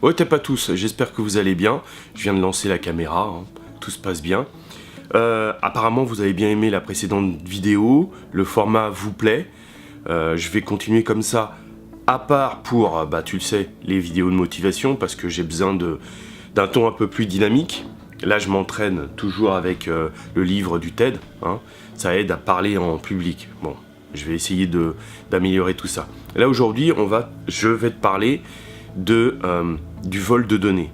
Ouais, t'es pas tous, j'espère que vous allez bien. Je viens de lancer la caméra, hein. Tout se passe bien. Apparemment, vous avez bien aimé la précédente vidéo, le format vous plaît. Je vais continuer comme ça, à part pour, tu le sais, les vidéos de motivation, parce que j'ai besoin d'un ton un peu plus dynamique. Là, je m'entraîne toujours avec le livre du TED, hein. Ça aide à parler en public. Bon, je vais essayer d'améliorer tout ça. Là, aujourd'hui, je vais te parler du vol de données.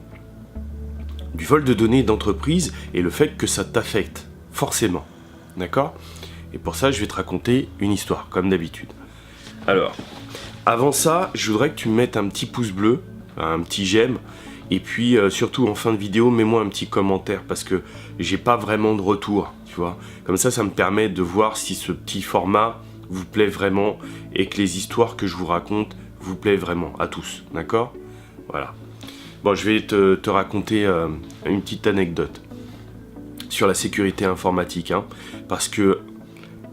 Du vol de données d'entreprise et le fait que ça t'affecte, forcément. D'accord ? Et pour ça, je vais te raconter une histoire, comme d'habitude. Alors, avant ça, je voudrais que tu me mettes un petit pouce bleu, un petit j'aime, et puis surtout en fin de vidéo, mets-moi un petit commentaire, parce que j'ai pas vraiment de retour, tu vois. Comme ça me permet de voir si ce petit format vous plaît vraiment, et que les histoires que je vous raconte vous plaît vraiment, à tous, d'accord ? Voilà. Bon, je vais te raconter une petite anecdote sur la sécurité informatique, hein, parce que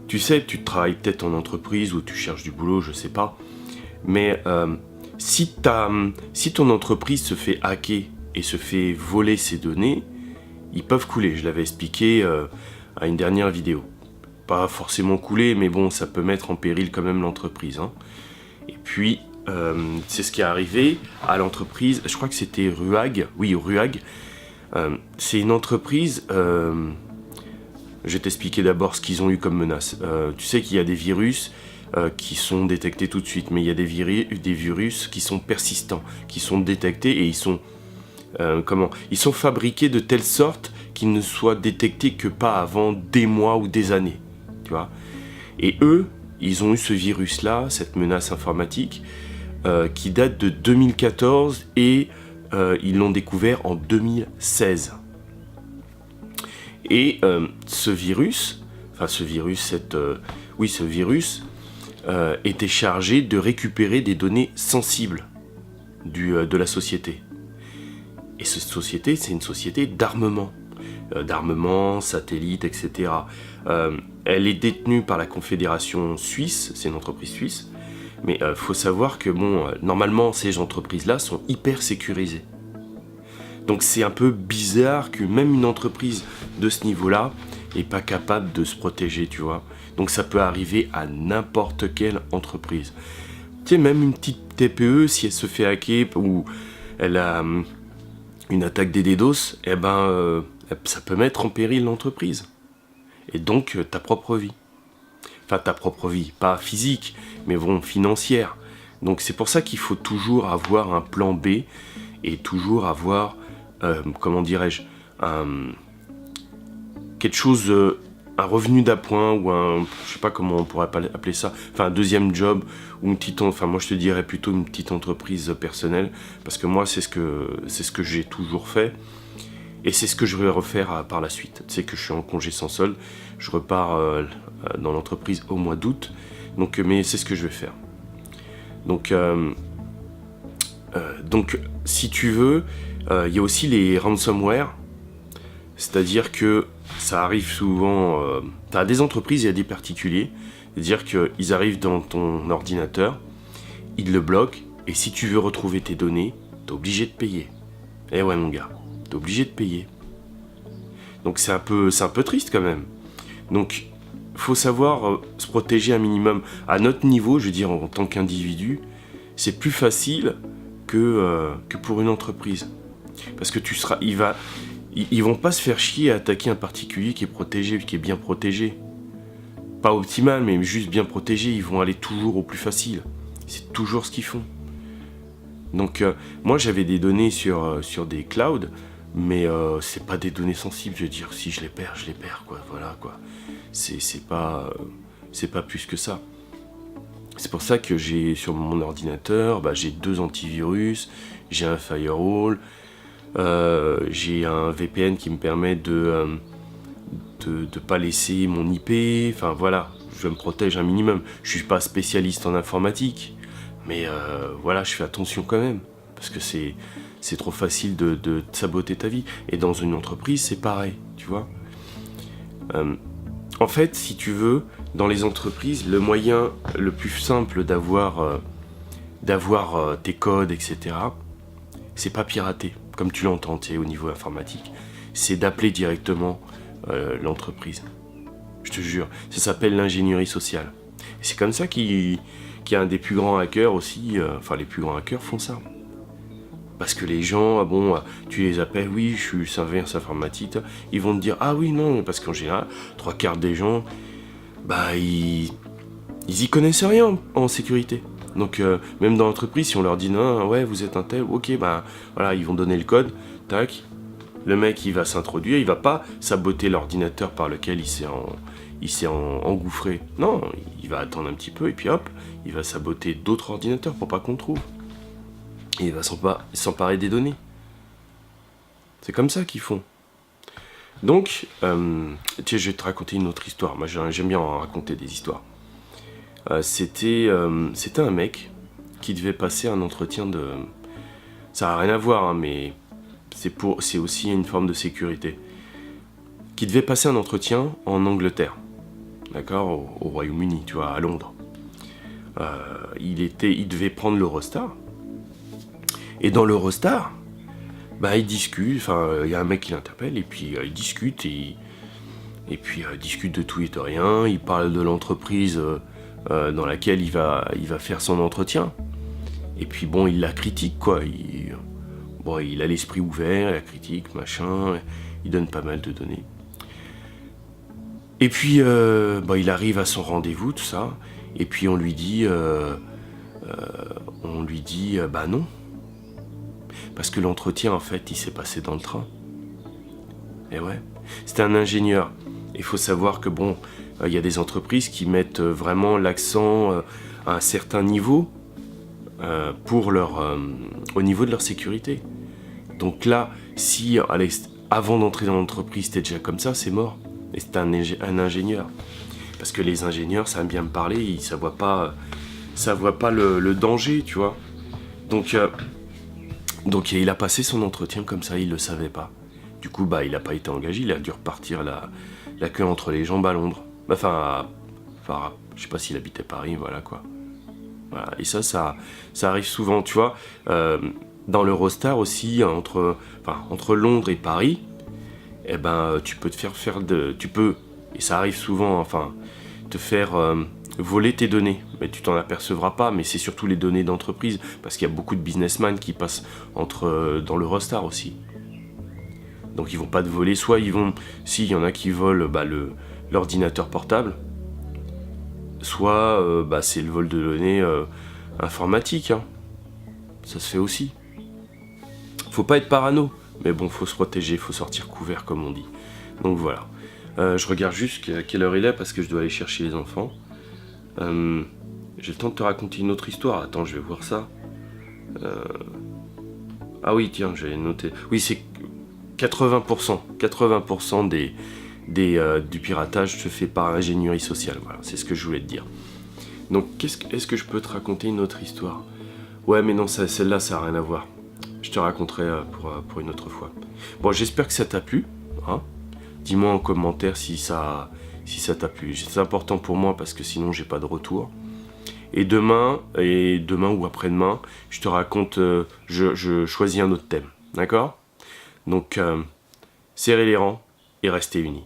tu sais, tu travailles peut-être en entreprise ou tu cherches du boulot, je sais pas, mais si ton entreprise se fait hacker et se fait voler ses données, ils peuvent couler. Je l'avais expliqué à une dernière vidéo. Pas forcément couler, mais bon, ça peut mettre en péril quand même l'entreprise, hein. Et puis, c'est ce qui est arrivé à l'entreprise, je crois que c'était Ruag, oui, Ruag. C'est une entreprise, je vais t'expliquer d'abord ce qu'ils ont eu comme menace. Tu sais qu'il y a des virus qui sont détectés tout de suite, mais il y a des virus qui sont persistants, qui sont détectés et ils sont fabriqués de telle sorte qu'ils ne soient détectés que pas avant des mois ou des années, tu vois. Et eux, ils ont eu ce virus-là, cette menace informatique, qui date de 2014 et ils l'ont découvert en 2016. Et ce virus était chargé de récupérer des données sensibles de la société. Et cette société, c'est une société d'armement. Satellites, etc. Elle est détenue par la Confédération suisse, c'est une entreprise suisse, mais faut savoir que normalement ces entreprises-là sont hyper sécurisées. Donc c'est un peu bizarre que même une entreprise de ce niveau-là n'est pas capable de se protéger, tu vois. Donc ça peut arriver à n'importe quelle entreprise. Tu sais, même une petite TPE, si elle se fait hacker ou elle a une attaque des DDoS, ça peut mettre en péril l'entreprise. Et donc ta propre vie. Enfin, ta propre vie, pas physique, mais financière. Donc c'est pour ça qu'il faut toujours avoir un plan B et toujours avoir, quelque chose, un revenu d'appoint ou je sais pas comment on pourrait appeler ça, enfin un deuxième job ou moi je te dirais plutôt une petite entreprise personnelle, parce que moi c'est ce que j'ai toujours fait. Et c'est ce que je vais refaire par la suite. Tu sais que je suis en congé sans solde, je repars dans l'entreprise au mois d'août, mais c'est ce que je vais faire. Donc si tu veux, il y a aussi les ransomware, c'est-à-dire que ça arrive souvent, tu as des entreprises et des particuliers, c'est-à-dire qu'ils arrivent dans ton ordinateur, ils le bloquent, et si tu veux retrouver tes données, t'es obligé de payer. Eh ouais mon gars, t'es obligé de payer. Donc c'est un peu triste quand même. Donc faut savoir se protéger un minimum. À notre niveau, je veux dire en tant qu'individu, c'est plus facile que pour une entreprise. Parce que ils vont pas se faire chier à attaquer un particulier qui est protégé, qui est bien protégé. Pas optimal, mais juste bien protégé, ils vont aller toujours au plus facile. C'est toujours ce qu'ils font. Donc moi j'avais des données sur des clouds, mais c'est pas des données sensibles, je veux dire, si je les perds, quoi, voilà quoi. C'est pas plus que ça. C'est pour ça que j'ai sur mon ordinateur, j'ai 2 antivirus, j'ai un firewall, j'ai un VPN qui me permet de pas laisser mon IP, enfin voilà, je me protège un minimum. Je suis pas spécialiste en informatique, mais voilà, je fais attention quand même, parce que c'est trop facile de saboter ta vie. Et dans une entreprise, c'est pareil, tu vois. En fait, si tu veux, dans les entreprises, le moyen le plus simple d'avoir tes codes, etc., c'est pas pirater, comme tu l'entends, tu sais, au niveau informatique. C'est d'appeler directement l'entreprise. Je te jure, ça s'appelle l'ingénierie sociale. Et c'est comme ça qu'il y a un des plus grands hackers aussi, enfin les plus grands hackers font ça. Parce que les gens, bon, tu les appelles, oui, je suis service informatique, ils vont te dire, ah oui, non, parce qu'en général, 3/4 des gens, bah, ils y connaissent rien en sécurité. Donc, même dans l'entreprise, si on leur dit, non, ouais, vous êtes un tel, ok, bah, voilà, ils vont donner le code, tac, le mec, il va s'introduire, il va pas saboter l'ordinateur par lequel il s'est engouffré. Non, il va attendre un petit peu, et puis hop, il va saboter d'autres ordinateurs pour pas qu'on le trouve. Et il va s'emparer des données. C'est comme ça qu'ils font. Donc, tiens, je vais te raconter une autre histoire. Moi, j'aime bien en raconter des histoires. C'était un mec qui devait passer un entretien de... Ça n'a rien à voir, hein, mais c'est aussi une forme de sécurité. Qui devait passer un entretien en Angleterre. D'accord, au Royaume-Uni, tu vois, à Londres. Il devait prendre l'Eurostar. Et dans l'Eurostar, bah, il discute, enfin, il y a un mec qui l'interpelle, et puis il discute, et puis il discute de tout et de rien, il parle de l'entreprise dans laquelle il va faire son entretien. Et puis bon, il la critique, quoi. Il a l'esprit ouvert, la critique, machin, il donne pas mal de données. Et puis, il arrive à son rendez-vous, tout ça, et puis on lui dit, bah non. Parce que l'entretien, en fait, il s'est passé dans le train. Et ouais, c'était un ingénieur. Il faut savoir que, bon, il y a des entreprises qui mettent vraiment l'accent à un certain niveau au niveau de leur sécurité. Donc là, si avant d'entrer dans l'entreprise, t'es déjà comme ça, c'est mort. Et c'est un ingénieur. Parce que les ingénieurs, ça aime bien me parler, ça voit pas le danger, tu vois. Donc il a passé son entretien comme ça, il le savait pas. Du coup, bah, il n'a pas été engagé, il a dû repartir la queue entre les jambes à Londres. Enfin, je sais pas s'il habitait Paris, voilà quoi. Voilà. Et ça arrive souvent, tu vois. Dans l'Eurostar aussi, entre Londres et Paris, eh ben, tu peux te faire et ça arrive souvent, enfin, te faire voler tes données. Mais tu t'en apercevras pas, mais c'est surtout les données d'entreprise, parce qu'il y a beaucoup de businessmen qui passent dans l'Eurostar aussi. Donc ils vont pas te voler, soit s'il y en a qui volent l'ordinateur portable, soit c'est le vol de données informatique, hein. Ça se fait aussi. Faut pas être parano, mais bon, faut se protéger, faut sortir couvert comme on dit. Donc voilà. Je regarde juste à quelle heure il est parce que je dois aller chercher les enfants. J'ai le temps de te raconter une autre histoire. Attends, je vais voir ça. Ah oui, tiens, j'ai noté. Oui, c'est 80% du piratage se fait par ingénierie sociale. Voilà, c'est ce que je voulais te dire. Donc, est-ce que je peux te raconter une autre histoire? Ouais, mais non, celle-là, ça n'a rien à voir. Je te raconterai pour une autre fois. Bon, j'espère que ça t'a plu. Hein. Dis-moi en commentaire si ça t'a plu. C'est important pour moi parce que sinon, j'ai pas de retour. Et demain ou après-demain, je te raconte, je choisis un autre thème. D'accord? Donc, serrez les rangs et restez unis.